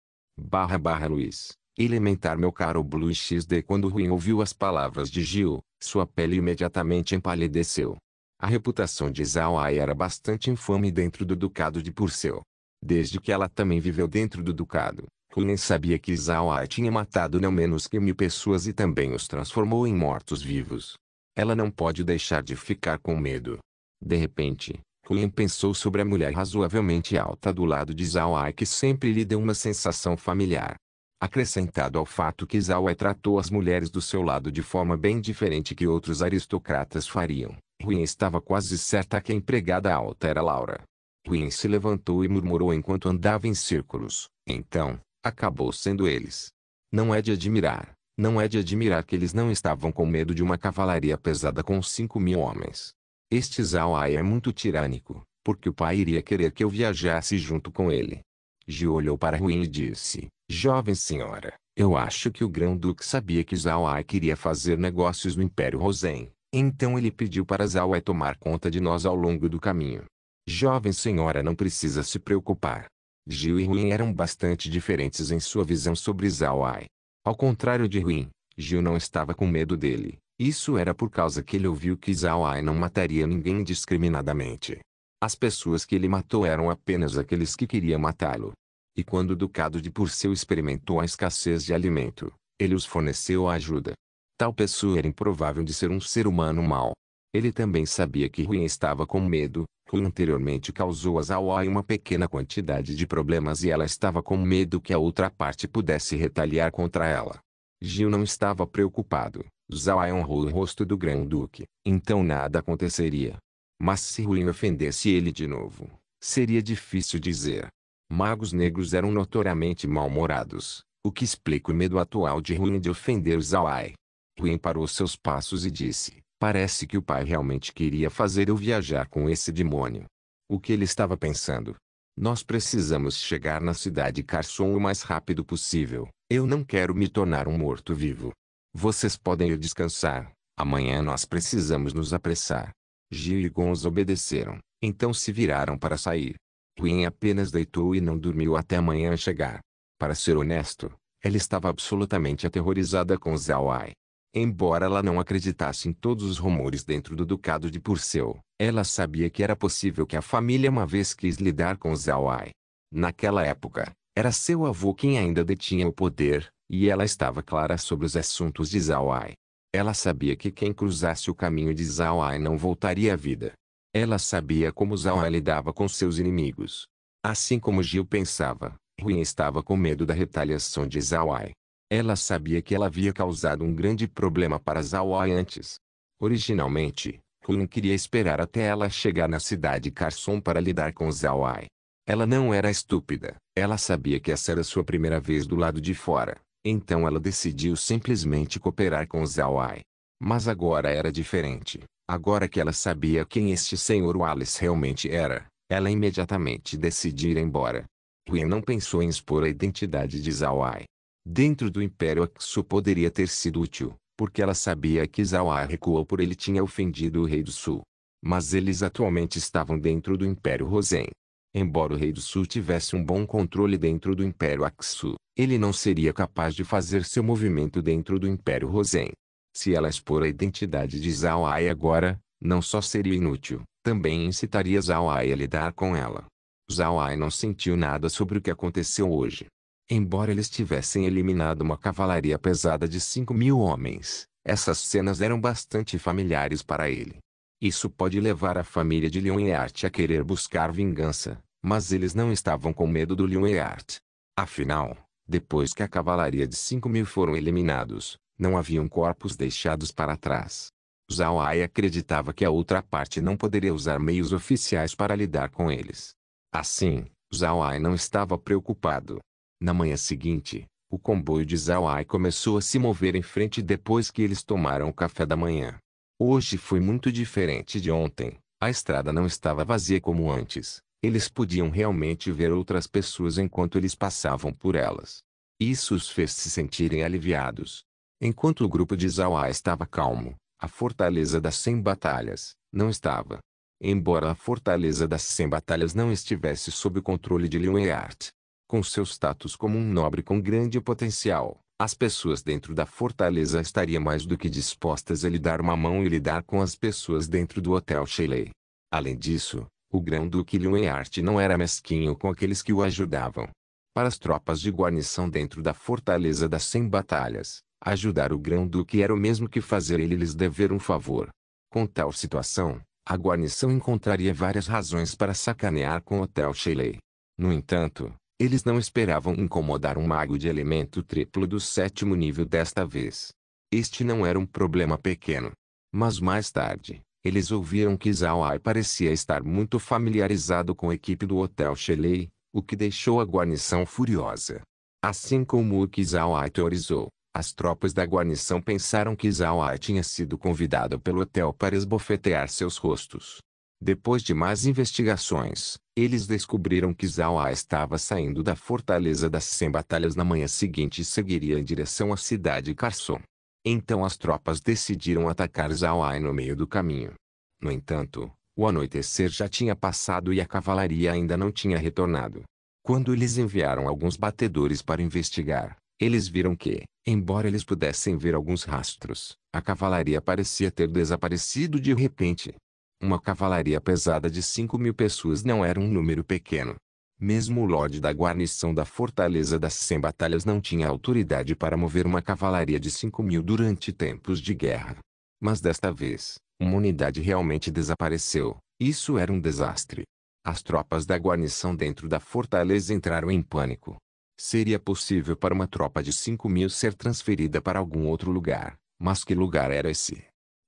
Luiz. Elementar meu caro Blue XD. Quando Ruin ouviu as palavras de Gil, sua pele imediatamente empalideceu. A reputação de Zhao Ai era bastante infame dentro do ducado de Purcell. Desde que ela também viveu dentro do ducado, Ruin sabia que Zhao Ai tinha matado não menos que 1000 pessoas e também os transformou em mortos-vivos. Ela não pode deixar de ficar com medo. De repente, Ruin pensou sobre a mulher razoavelmente alta do lado de Zhao Ai que sempre lhe deu uma sensação familiar. Acrescentado ao fato que Zhao Ai tratou as mulheres do seu lado de forma bem diferente que outros aristocratas fariam, Ruin estava quase certa que a empregada alta era Laura. Ruin se levantou e murmurou enquanto andava em círculos. Então, acabou sendo eles. Não é de admirar. Não é de admirar que eles não estavam com medo de uma cavalaria pesada com 5.000 homens. Este Zhao Ai é muito tirânico, porque o pai iria querer que eu viajasse junto com ele. Gil olhou para Ruin e disse, jovem senhora, eu acho que o grão-duque sabia que Zhao Ai queria fazer negócios no Império Rosen, então ele pediu para Zhao Ai tomar conta de nós ao longo do caminho. Jovem senhora não precisa se preocupar. Gil e Ruin eram bastante diferentes em sua visão sobre Zhao Ai. Ao contrário de Ruin, Gil não estava com medo dele. Isso era por causa que ele ouviu que Zhao Ai não mataria ninguém indiscriminadamente. As pessoas que ele matou eram apenas aqueles que queriam matá-lo. E quando o ducado de Purcell experimentou a escassez de alimento, ele os forneceu ajuda. Tal pessoa era improvável de ser um ser humano mau. Ele também sabia que Ruin estava com medo. Ruin anteriormente causou a Zhao Ai uma pequena quantidade de problemas e ela estava com medo que a outra parte pudesse retaliar contra ela. Gil não estava preocupado. Zhao Ai honrou o rosto do grão-duque, então nada aconteceria. Mas se Ruin ofendesse ele de novo, seria difícil dizer. Magos negros eram notoriamente mal-humorados, o que explica o medo atual de Ruin de ofender Zhao Ai. Ruin parou seus passos e disse, parece que o pai realmente queria fazer eu viajar com esse demônio. O que ele estava pensando? Nós precisamos chegar na cidade Carson o mais rápido possível. Eu não quero me tornar um morto-vivo. Vocês podem ir descansar. Amanhã nós precisamos nos apressar. Gil e Gonzo obedeceram, então se viraram para sair. Ruin apenas deitou e não dormiu até amanhã chegar. Para ser honesto, ela estava absolutamente aterrorizada com Zhao Ai. Embora ela não acreditasse em todos os rumores dentro do ducado de Purcell, ela sabia que era possível que a família uma vez quis lidar com Zhao Ai. Naquela época, era seu avô quem ainda detinha o poder, e ela estava clara sobre os assuntos de Zhao Ai. Ela sabia que quem cruzasse o caminho de Zhao Ai não voltaria à vida. Ela sabia como Zhao Ai lidava com seus inimigos. Assim como Gil pensava, Ruin estava com medo da retaliação de Zhao Ai. Ela sabia que ela havia causado um grande problema para Zhao Ai antes. Originalmente, Ruin queria esperar até ela chegar na cidade Carson para lidar com Zhao Ai. Ela não era estúpida, ela sabia que essa era sua primeira vez do lado de fora, então ela decidiu simplesmente cooperar com Zhao Ai. Mas agora era diferente. Agora que ela sabia quem este Sr. Wallace realmente era, ela imediatamente decidiu ir embora. Ruin não pensou em expor a identidade de Zhao Ai. Dentro do Império Aksu poderia ter sido útil, porque ela sabia que Zhao Ai recuou por ele tinha ofendido o Rei do Sul. Mas eles atualmente estavam dentro do Império Rosen. Embora o Rei do Sul tivesse um bom controle dentro do Império Aksu, ele não seria capaz de fazer seu movimento dentro do Império Rosen. Se ela expor a identidade de Zhao Ai agora, não só seria inútil, também incitaria Zhao Ai a lidar com ela. Zhao Ai não sentiu nada sobre o que aconteceu hoje. Embora eles tivessem eliminado uma cavalaria pesada de 5.000 homens, essas cenas eram bastante familiares para ele. Isso pode levar a família de Lion Eart a querer buscar vingança, mas eles não estavam com medo do Lion Eart. Afinal, depois que a cavalaria de 5.000 foram eliminados, não haviam corpos deixados para trás. Zhao Ai acreditava que a outra parte não poderia usar meios oficiais para lidar com eles. Assim, Zhao Ai não estava preocupado. Na manhã seguinte, o comboio de Zhao Ai começou a se mover em frente depois que eles tomaram o café da manhã. Hoje foi muito diferente de ontem. A estrada não estava vazia como antes. Eles podiam realmente ver outras pessoas enquanto eles passavam por elas. Isso os fez se sentirem aliviados. Enquanto o grupo de Zhao Ai estava calmo, a Fortaleza das 100 Batalhas não estava. Embora a Fortaleza das 100 Batalhas não estivesse sob o controle de Liu Yart, com seu status como um nobre com grande potencial, as pessoas dentro da fortaleza estariam mais do que dispostas a lhe dar uma mão e lidar com as pessoas dentro do Hotel Shelley. Além disso, o Grão-Duque Liu Yart não era mesquinho com aqueles que o ajudavam. Para as tropas de guarnição dentro da Fortaleza das 100 Batalhas, ajudar o Grão-Duque era o mesmo que fazer ele lhes dever um favor. Com tal situação, a guarnição encontraria várias razões para sacanear com o Hotel Shelley. No entanto, eles não esperavam incomodar um mago de elemento triplo do 7º nível desta vez. Este não era um problema pequeno. Mas mais tarde, eles ouviram que Zhao Ai parecia estar muito familiarizado com a equipe do Hotel Shelley, o que deixou a guarnição furiosa. Assim como o que Zhao Ai teorizou, as tropas da guarnição pensaram que Zhao Ai tinha sido convidado pelo hotel para esbofetear seus rostos. Depois de mais investigações, eles descobriram que Zhao Ai estava saindo da Fortaleza das 100 Batalhas na manhã seguinte e seguiria em direção à cidade Carson. Então as tropas decidiram atacar Zhao Ai no meio do caminho. No entanto, o anoitecer já tinha passado e a cavalaria ainda não tinha retornado. Quando eles enviaram alguns batedores para investigar, eles viram que, embora eles pudessem ver alguns rastros, a cavalaria parecia ter desaparecido de repente. Uma cavalaria pesada de 5.000 pessoas não era um número pequeno. Mesmo o Lorde da guarnição da Fortaleza das 100 Batalhas não tinha autoridade para mover uma cavalaria de 5.000 durante tempos de guerra. Mas desta vez, uma unidade realmente desapareceu. Isso era um desastre. As tropas da guarnição dentro da fortaleza entraram em pânico. Seria possível para uma tropa de 5.000 ser transferida para algum outro lugar, mas que lugar era esse?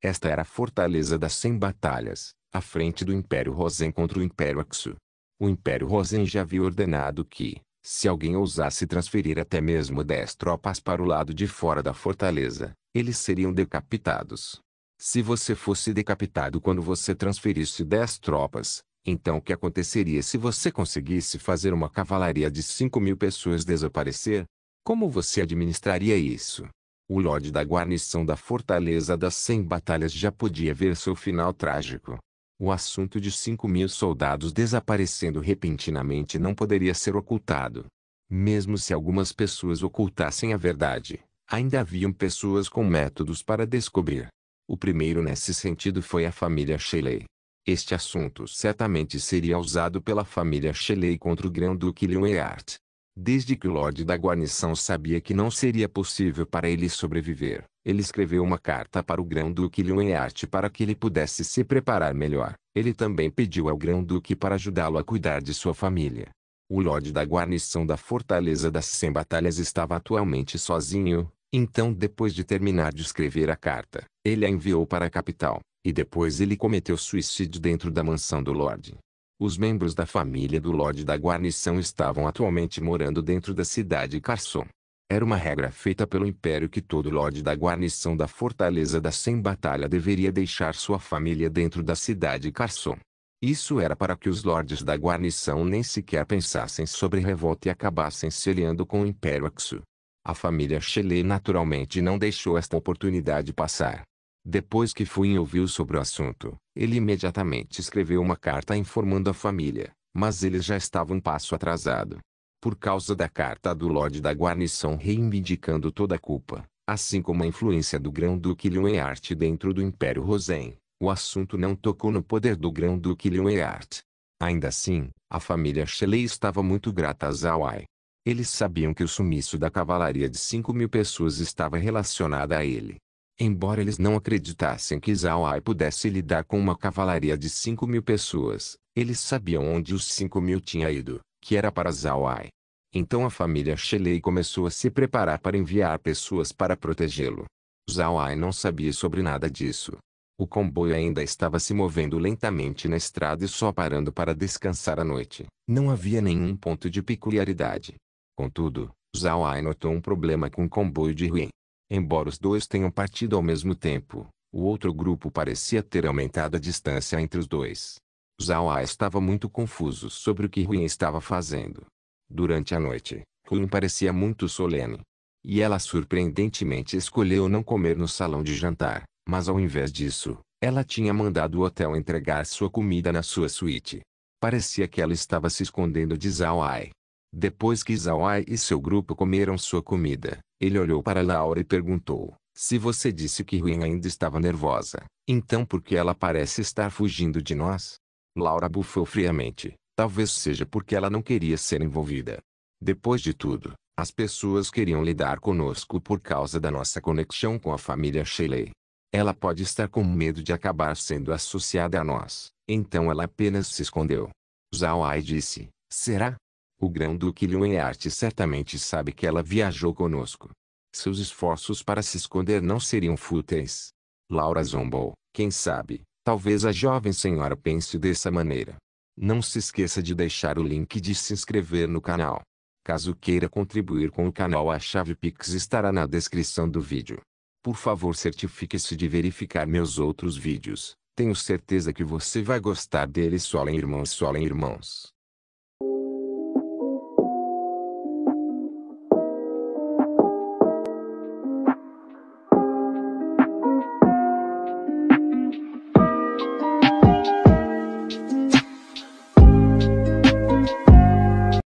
Esta era a Fortaleza das 100 Batalhas, à frente do Império Rosen contra o Império Aksu. O Império Rosen já havia ordenado que, se alguém ousasse transferir até mesmo 10 tropas para o lado de fora da fortaleza, eles seriam decapitados. Se você fosse decapitado quando você transferisse 10 tropas, então o que aconteceria se você conseguisse fazer uma cavalaria de 5.000 pessoas desaparecer? Como você administraria isso? O Lorde da guarnição da Fortaleza das 100 Batalhas já podia ver seu final trágico. O assunto de 5.000 soldados desaparecendo repentinamente não poderia ser ocultado. Mesmo se algumas pessoas ocultassem a verdade, ainda haviam pessoas com métodos para descobrir. O primeiro nesse sentido foi a família Shelley. Este assunto certamente seria usado pela família Shelley contra o Grão-Duque Liu Yart. Desde que o Lorde da guarnição sabia que não seria possível para ele sobreviver, ele escreveu uma carta para o Grão-Duque Liu Yart para que ele pudesse se preparar melhor. Ele também pediu ao Grão-Duque para ajudá-lo a cuidar de sua família. O Lorde da guarnição da Fortaleza das 100 Batalhas estava atualmente sozinho, então depois de terminar de escrever a carta, ele a enviou para a capital, e depois ele cometeu suicídio dentro da mansão do Lorde. Os membros da família do Lorde da guarnição estavam atualmente morando dentro da cidade Carson. Era uma regra feita pelo Império que todo Lorde da guarnição da Fortaleza da 100 Batalha deveria deixar sua família dentro da cidade Carson. Isso era para que os Lordes da guarnição nem sequer pensassem sobre revolta e acabassem se aliando com o Império Aksu. A família Shelley naturalmente não deixou esta oportunidade passar. Depois que Fuin ouviu sobre o assunto, ele imediatamente escreveu uma carta informando a família, mas eles já estavam um passo atrasado. Por causa da carta do Lorde da guarnição reivindicando toda a culpa, assim como a influência do Grão-Duque Liu Yart dentro do Império Rosen, o assunto não tocou no poder do Grão-Duque Liu Yart. Ainda assim, a família Shelley estava muito grata a Zhao Ai. Eles sabiam que o sumiço da cavalaria de 5.000 pessoas estava relacionada a ele. Embora eles não acreditassem que Zhao Ai pudesse lidar com uma cavalaria de 5.000 pessoas, eles sabiam onde os 5.000 tinha ido, que era para Zhao Ai. Então a família Shelley começou a se preparar para enviar pessoas para protegê-lo. Zhao Ai não sabia sobre nada disso. O comboio ainda estava se movendo lentamente na estrada e só parando para descansar à noite. Não havia nenhum ponto de peculiaridade. Contudo, Zhao Ai notou um problema com o comboio de Huyen. Embora os dois tenham partido ao mesmo tempo, o outro grupo parecia ter aumentado a distância entre os dois. Zhao Ai estava muito confuso sobre o que Huyen estava fazendo. Durante a noite, Huyen parecia muito solene. E ela surpreendentemente escolheu não comer no salão de jantar, mas ao invés disso, ela tinha mandado o hotel entregar sua comida na sua suíte. Parecia que ela estava se escondendo de Zhao Ai. Depois que Zhao Ai e seu grupo comeram sua comida, ele olhou para Laura e perguntou: se você disse que Huyen ainda estava nervosa, então por que ela parece estar fugindo de nós? Laura bufou friamente. Talvez seja porque ela não queria ser envolvida. Depois de tudo, as pessoas queriam lidar conosco por causa da nossa conexão com a família Shelley. Ela pode estar com medo de acabar sendo associada a nós, então ela apenas se escondeu. Zhao Ai disse: será? O Grão-Duque Liuenart certamente sabe que ela viajou conosco. Seus esforços para se esconder não seriam fúteis. Laura zombou. Quem sabe, talvez a jovem senhora pense dessa maneira. Não se esqueça de deixar o link de se inscrever no canal. Caso queira contribuir com o canal, a chave Pix estará na descrição do vídeo. Por favor, certifique-se de verificar meus outros vídeos. Tenho certeza que você vai gostar deles. Solem irmãos, solem irmãos.